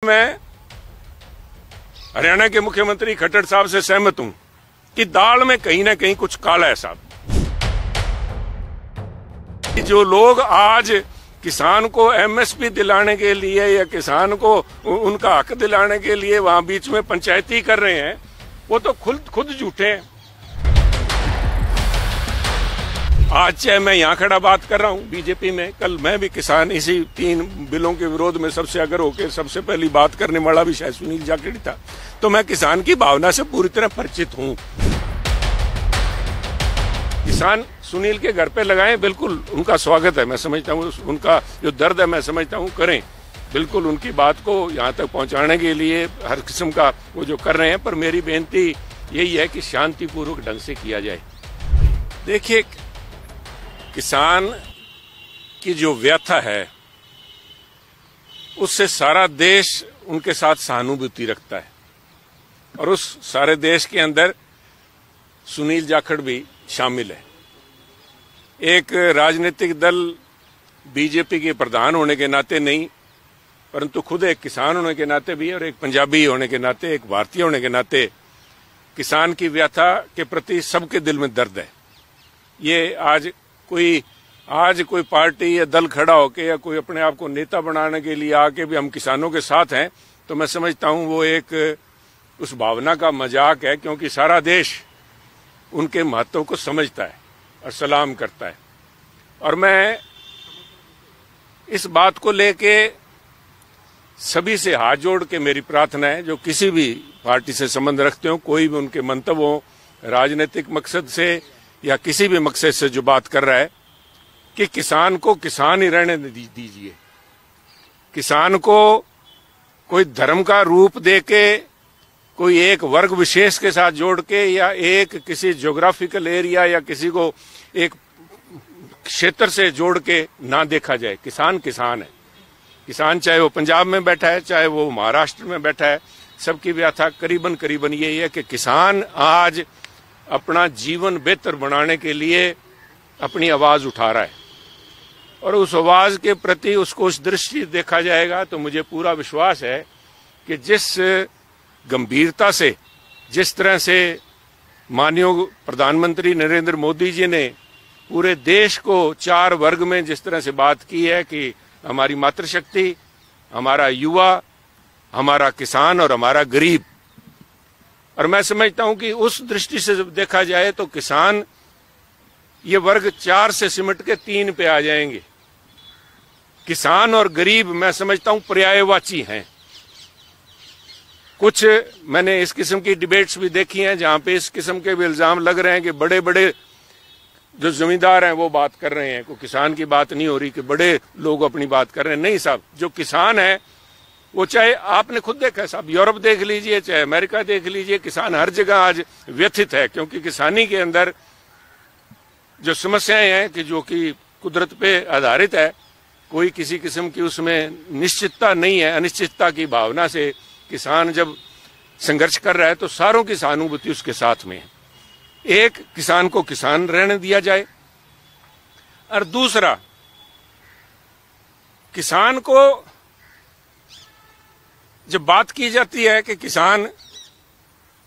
मैं हरियाणा के मुख्यमंत्री खट्टर साहब से सहमत हूं कि दाल में कहीं ना कहीं कुछ काला है साहब। जो लोग आज किसान को एमएसपी दिलाने के लिए या किसान को उनका हक दिलाने के लिए वहां बीच में पंचायती कर रहे हैं, वो तो खुद झूठे हैं। आज चाहे मैं यहाँ खड़ा बात कर रहा हूँ बीजेपी में, कल मैं भी किसान इसी 3 बिलों के विरोध में सबसे अगर होकर सबसे पहली बात करने वाला भी शायद सुनील जाखड़ था। तो मैं किसान की भावना से पूरी तरह परिचित हूँ। किसान सुनील के घर पे लगाएं, बिल्कुल उनका स्वागत है। मैं समझता हूँ उनका जो दर्द है मैं समझता हूँ, करें बिल्कुल उनकी बात को यहाँ तक पहुँचाने के लिए हर किस्म का वो जो कर रहे हैं। पर मेरी बेनती यही है कि शांतिपूर्वक ढंग से किया जाए। देखिए, किसान की जो व्यथा है उससे सारा देश उनके साथ सहानुभूति रखता है, और उस सारे देश के अंदर सुनील जाखड़ भी शामिल है। एक राजनीतिक दल बीजेपी के प्रधान होने के नाते नहीं, परंतु खुद एक किसान होने के नाते भी, और एक पंजाबी होने के नाते, एक भारतीय होने के नाते किसान की व्यथा के प्रति सबके दिल में दर्द है। ये आज कोई पार्टी या दल खड़ा होके या कोई अपने आप को नेता बनाने के लिए आके भी हम किसानों के साथ हैं, तो मैं समझता हूं वो एक उस भावना का मजाक है, क्योंकि सारा देश उनके महत्व को समझता है और सलाम करता है। और मैं इस बात को लेके सभी से हाथ जोड़ के मेरी प्रार्थना है, जो किसी भी पार्टी से संबंध रखते हो, कोई भी उनके मंतव्य हो, राजनीतिक मकसद से या किसी भी मकसद से जो बात कर रहा है, कि किसान को किसान ही रहने दीजिए। किसान को कोई धर्म का रूप देके, कोई एक वर्ग विशेष के साथ जोड़ के, या एक किसी ज्योग्राफिकल एरिया या किसी को एक क्षेत्र से जोड़ के ना देखा जाए। किसान किसान है। किसान चाहे वो पंजाब में बैठा है, चाहे वो महाराष्ट्र में बैठा है, सबकी व्यथा करीबन यही है कि किसान आज अपना जीवन बेहतर बनाने के लिए अपनी आवाज उठा रहा है, और उस आवाज के प्रति उसको उस दृष्टि देखा जाएगा। तो मुझे पूरा विश्वास है कि जिस गंभीरता से, जिस तरह से माननीय प्रधानमंत्री नरेंद्र मोदी जी ने पूरे देश को 4 वर्ग में जिस तरह से बात की है कि हमारी मातृशक्ति, हमारा युवा, हमारा किसान और हमारा गरीब, और मैं समझता हूं कि उस दृष्टि से जब देखा जाए तो किसान ये वर्ग 4 से सिमट के 3 पे आ जाएंगे। किसान और गरीब मैं समझता हूं पर्यायवाची हैं। कुछ मैंने इस किस्म की डिबेट्स भी देखी हैं जहां पे इस किस्म के भी इल्जाम लग रहे हैं कि बड़े बड़े जो जमींदार हैं वो बात कर रहे हैं, कोई किसान की बात नहीं हो रही कि बड़े लोग अपनी बात कर रहे हैं। नहीं साहब, जो किसान है वो, चाहे आपने खुद देखा है साहब, यूरोप देख लीजिए, चाहे अमेरिका देख लीजिए, किसान हर जगह आज व्यथित है, क्योंकि किसानी के अंदर जो समस्याएं हैं कि जो कि कुदरत पे आधारित है, कोई किसी किस्म की उसमें निश्चितता नहीं है। अनिश्चितता की भावना से किसान जब संघर्ष कर रहा है तो सारों की सहानुभूति उसके साथ में है। एक, किसान को किसान रहने दिया जाए, और दूसरा, किसान को जब बात की जाती है कि किसान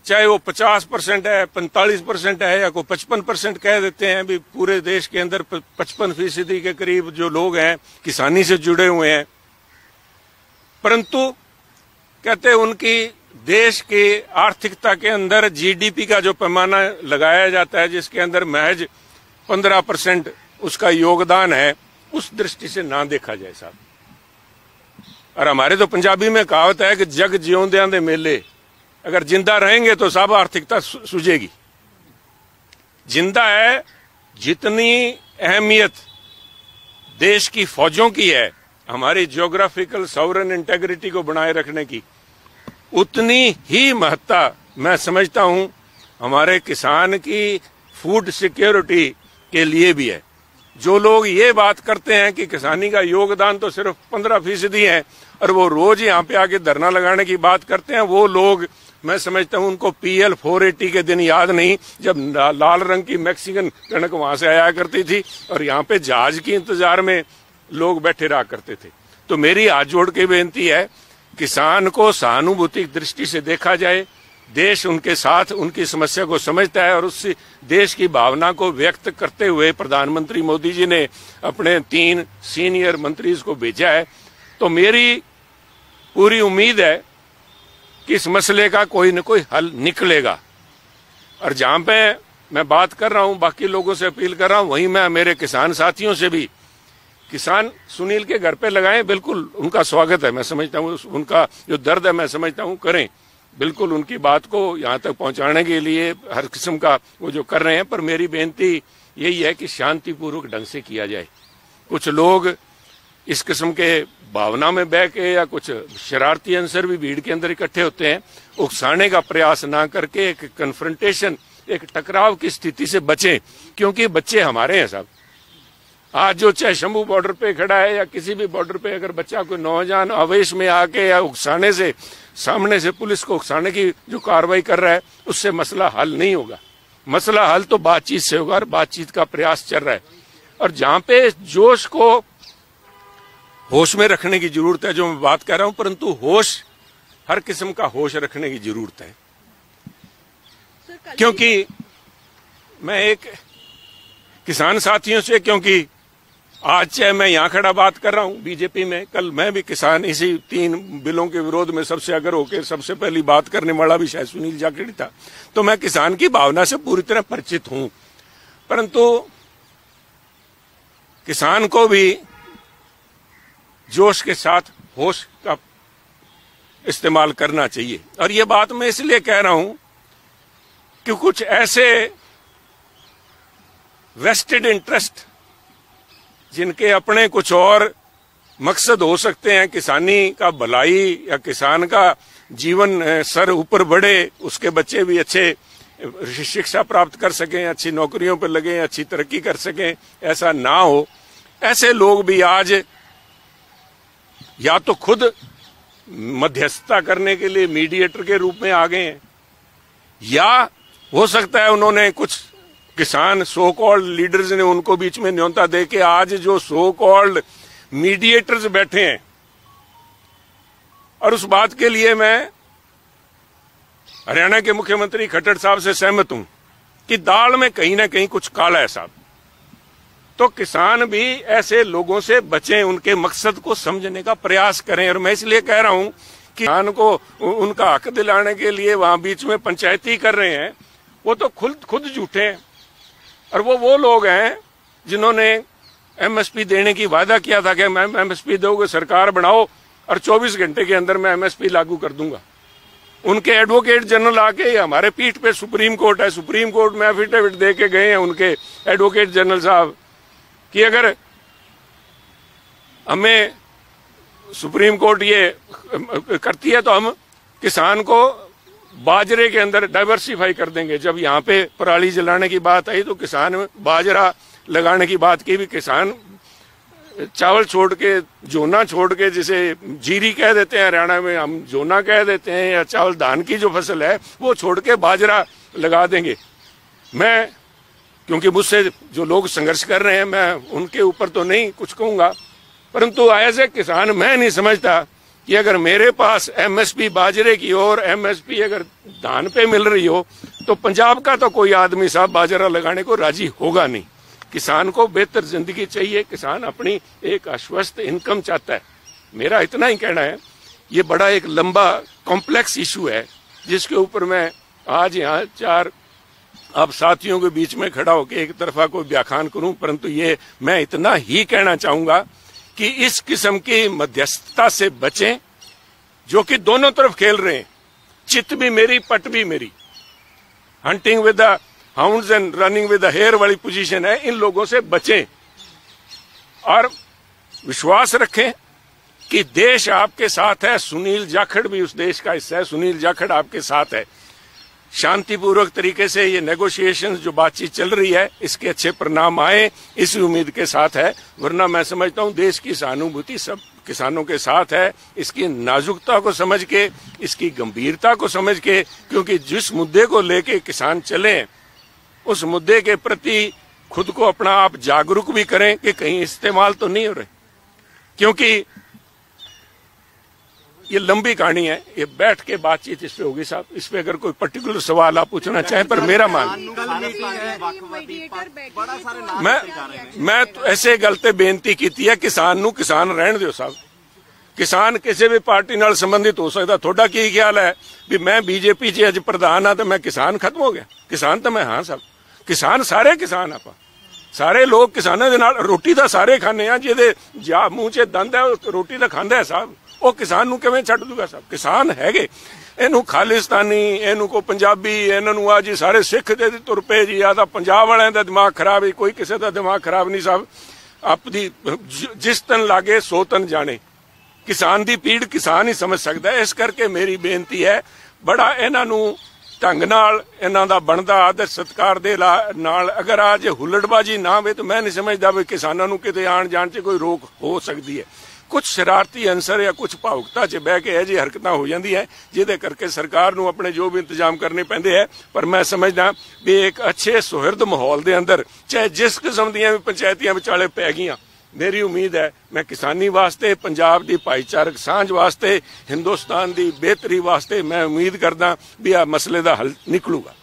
चाहे वो 50% है, 45% है, या कोई 55% कह देते हैं, भी पूरे देश के अंदर 55% के करीब जो लोग हैं किसानी से जुड़े हुए हैं, परंतु कहते हैं उनकी देश की आर्थिकता के अंदर जीडीपी का जो पैमाना लगाया जाता है, जिसके अंदर महज 15% उसका योगदान है, उस दृष्टि से ना देखा जाए साहब। और हमारे तो पंजाबी में कहावत है कि जग जियोंदियां दे मेले, अगर जिंदा रहेंगे तो सब आर्थिकता सूझेगी। जिंदा है, जितनी अहमियत देश की फौजों की है हमारी ज्योग्राफिकल सॉवरेन इंटेग्रिटी को बनाए रखने की, उतनी ही महत्ता मैं समझता हूं हमारे किसान की फूड सिक्योरिटी के लिए भी है। जो लोग ये बात करते हैं कि किसानी का योगदान तो सिर्फ 15% है, और वो रोज यहाँ पे आके धरना लगाने की बात करते हैं, वो लोग मैं समझता हूं उनको PL 480 के दिन याद नहीं, जब लाल रंग की मैक्सिकन कणक वहां से आया करती थी और यहाँ पे जहाज की इंतजार में लोग बैठे रहा करते थे। तो मेरी हाथ जोड़ के बेनती है किसान को सहानुभूति की दृष्टि से देखा जाए। देश उनके साथ उनकी समस्या को समझता है और उस देश की भावना को व्यक्त करते हुए प्रधानमंत्री मोदी जी ने अपने 3 सीनियर मंत्रीज को भेजा है। तो मेरी पूरी उम्मीद है कि इस मसले का कोई न कोई हल निकलेगा। और जहां पे मैं बात कर रहा हूं, बाकी लोगों से अपील कर रहा हूं, वहीं मैं मेरे किसान साथियों से भी, किसान सुनील के घर पे लगाएं, बिल्कुल उनका स्वागत है। मैं समझता हूं उनका जो दर्द है मैं समझता हूं, करें बिल्कुल उनकी बात को यहां तक पहुंचाने के लिए हर किस्म का वो जो कर रहे हैं। पर मेरी बेनती यही है कि शांतिपूर्वक ढंग से किया जाए। कुछ लोग इस किस्म के भावना में बह के या कुछ शरारती अंसर भी भीड़ के अंदर इकट्ठे होते हैं, उकसाने का प्रयास ना करके एक कन्फ्रंटेशन, एक टकराव की स्थिति से बचें, क्योंकि बच्चे हमारे हैं साहब। आज जो चाहे शंभू बॉर्डर पे खड़ा है या किसी भी बॉर्डर पे अगर बच्चा कोई नौजवान आवेश में आके या उकसाने से, सामने से पुलिस को उकसाने की जो कार्रवाई कर रहा है, उससे मसला हल नहीं होगा। मसला हल तो बातचीत से होगा और बातचीत का प्रयास चल रहा है। और जहां पे जोश को होश में रखने की जरूरत है, जो मैं बात कर रहा हूं, परंतु होश, हर किस्म का होश रखने की जरूरत है। क्योंकि मैं एक किसान साथियों से, क्योंकि आज चाहे मैं यहां खड़ा बात कर रहा हूं बीजेपी में, कल मैं भी किसान इसी 3 बिलों के विरोध में सबसे अगर होकर सबसे पहली बात करने वाला भी शायद सुनील जाखड़ था। तो मैं किसान की भावना से पूरी तरह परिचित हूं, परंतु किसान को भी जोश के साथ होश का इस्तेमाल करना चाहिए। और ये बात मैं इसलिए कह रहा हूं कि कुछ ऐसे वेस्टेड इंटरेस्ट, जिनके अपने कुछ और मकसद हो सकते हैं, किसानी का भलाई या किसान का जीवन सर ऊपर बढ़े, उसके बच्चे भी अच्छे शिक्षा प्राप्त कर सकें, अच्छी नौकरियों पर लगें, अच्छी तरक्की कर सकें, ऐसा ना हो। ऐसे लोग भी आज या तो खुद मध्यस्थता करने के लिए मीडिएटर के रूप में आ गए हैं, या हो सकता है उन्होंने कुछ किसान सो कॉल्ड लीडर्स ने उनको बीच में न्योता दे के आज जो सो कॉल्ड मीडिएटर्स बैठे हैं। और उस बात के लिए मैं हरियाणा के मुख्यमंत्री खट्टर साहब से सहमत हूं कि दाल में कहीं ना कहीं कुछ काला है साहब। तो किसान भी ऐसे लोगों से बचें, उनके मकसद को समझने का प्रयास करें। और मैं इसलिए कह रहा हूं कि किसान को उनका हक दिलाने के लिए वहां बीच में पंचायती कर रहे हैं, वो तो खुद झूठे हैं। और वो लोग हैं जिन्होंने एमएसपी देने की वादा किया था कि मैं एमएसपी दोगे, सरकार बनाओ और 24 घंटे के अंदर मैं एमएसपी लागू कर दूंगा। उनके एडवोकेट जनरल आके, हमारे पीठ पे सुप्रीम कोर्ट है, सुप्रीम कोर्ट में एफिडेविट दे के गए हैं उनके एडवोकेट जनरल साहब कि अगर हमें सुप्रीम कोर्ट ये करती है तो हम किसान को बाजरे के अंदर डाइवर्सिफाई कर देंगे। जब यहाँ पे पराली जलाने की बात आई तो किसान बाजरा लगाने की बात की भी, किसान चावल छोड़ के, जोना छोड़ के, जिसे जीरी कह देते हैं हरियाणा में, हम जोना कह देते हैं, या चावल धान की जो फसल है वो छोड़ के बाजरा लगा देंगे। मैं, क्योंकि मुझसे जो लोग संघर्ष कर रहे हैं, मैं उनके ऊपर तो नहीं कुछ कहूंगा, परंतु एज ए किसान मैं नहीं समझता कि अगर मेरे पास एमएसपी बाजरे की और एमएसपी अगर धान पे मिल रही हो तो पंजाब का तो कोई आदमी साहब बाजरा लगाने को राजी होगा नहीं। किसान को बेहतर जिंदगी चाहिए, किसान अपनी एक आश्वस्त इनकम चाहता है। मेरा इतना ही कहना है। ये बड़ा एक लंबा कॉम्प्लेक्स इशू है जिसके ऊपर मैं आज यहाँ 4 आप साथियों के बीच में खड़ा होकर एक तरफा कोई व्याख्यान करूं, परंतु ये मैं इतना ही कहना चाहूंगा कि इस किस्म की मध्यस्थता से बचें, जो कि दोनों तरफ खेल रहे हैं, चित भी मेरी पट भी मेरी, hunting with the hounds and running with the hare वाली पोजीशन है। इन लोगों से बचें और विश्वास रखें कि देश आपके साथ है। सुनील जाखड़ भी उस देश का हिस्सा है, सुनील जाखड़ आपके साथ है। शांतिपूर्वक तरीके से ये नेगोशिएशंस जो बातचीत चल रही है, इसके अच्छे परिणाम आए, इसी उम्मीद के साथ है। वरना मैं समझता हूं देश की सहानुभूति सब किसानों के साथ है। इसकी नाजुकता को समझ के, इसकी गंभीरता को समझ के, क्योंकि जिस मुद्दे को लेके किसान चले उस मुद्दे के प्रति खुद को अपना आप जागरूक भी करें कि कहीं इस्तेमाल तो नहीं हो रहे। क्योंकि ये लंबी कहानी है, ये बैठ के बातचीत इस पे होगी साहब। इस पे अगर कोई पर्टिकुलर सवाल आप पूछना चाहें, पर मेरा मान मैं तो ऐसे गल ते बेनती की है किसान नूं किसान रहन दिओ साहब। किसान किसी भी पार्टी नाल संबंधित हो सकता। थोड़ा की ख्याल है भी मैं बीजेपी च अज प्रधान हाँ तो मैं किसान खत्म हो गया? किसान तो मैं हाँ साहब, किसान सारे किसान आप सारे लोग किसानों के नाल रोटी तो सारे खाने आ, जिहदे जा मूँह च दंद है रोटी तो खांदा है साहब। वो किसान नूं किवें छड्ड दूगा साहब? किसान हैगे, इनू खालिस्तानी, इनू को पंजाबी, इन्होंने आ जी सारे सिख दे तुर पे जी। आ पंजाब वालियां दा दिमाग खराब है, कोई किसी का दिमाग खराब नहीं साहब। अपनी जिस तन लागे सो तन जाने। किसान की पीड़ किसान ही समझ सकता है। इस करके मेरी बेनती है, बड़ा इन्हों ढंग नाल इन्हां दा बनदा आदर सत्कार दे नाल अगर आज हुल्लड़बाजी ना हो तो मैं नहीं समझदा भी किसानों नूं किते आण जाण च कोई रोक हो सकती है। कुछ शरारती अंसर या कुछ भावुकता च बह के यह जी हरकत हो जाती है, जिहदे करके सरकार नूं अपने जो भी इंतजाम करने पैंदे है। पर मैं समझदा भी एक अच्छे सुहिरद माहौल के अंदर चाहे जिस किस्म दीयां भी पंचायतियां विचाले पै गईयां, मेरी उम्मीद है मैं किसानी वास्ते, पंजाब की भाईचारक सांझ वास्ते, हिंदुस्तान की बेहतरी वास्ते मैं उम्मीद करदा भी आ मसले का हल निकलूगा।